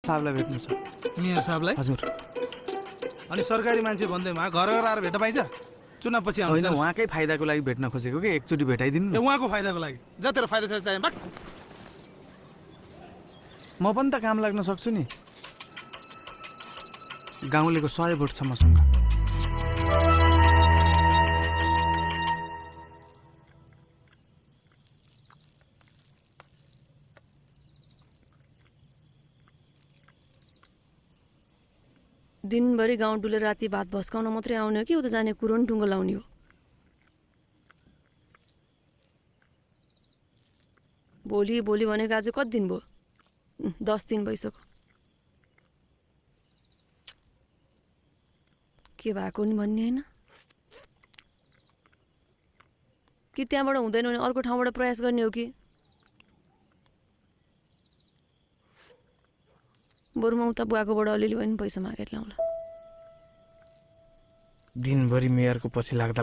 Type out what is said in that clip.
साहबलाई भेट्नु छ। मेयर साहबलाई? हजुर। अनि सरकारी मान्छे भन्दैमा घर घर आएर भेट्न पाइन्छ? चुनाव पछि आउँछ। होइन, उहाँकै फाइदाको लागि भेट्न खोजेको कि एकचोटि भेटाइदिनु न। उहाँको फाइदाको लागि जा तेरो फाइदा चाहियो बाक। म पनि त काम लाग्न सक्छु नि। गाउँलेको 100 भोट छ मसँग। दिनभरि गाउँ डुलेर राति भात भस्काउन मात्रै आउने हो कि उता जाने कुरो नि टुङ्गो लाउने हो? भोलि भनेको आज कति दिन भयो? 10 दिन भइसक्यो। के भएको नि भन्ने होइन कि त्यहाँबाट हुँदैन भने अर्को ठाउँबाट प्रयास गर्ने हो कि? बरुमा उता बुवाकोबाट अलिअलि पनि पैसा मागेर ल्याउँला। दिनभरि मेयरको पछि लाग्दा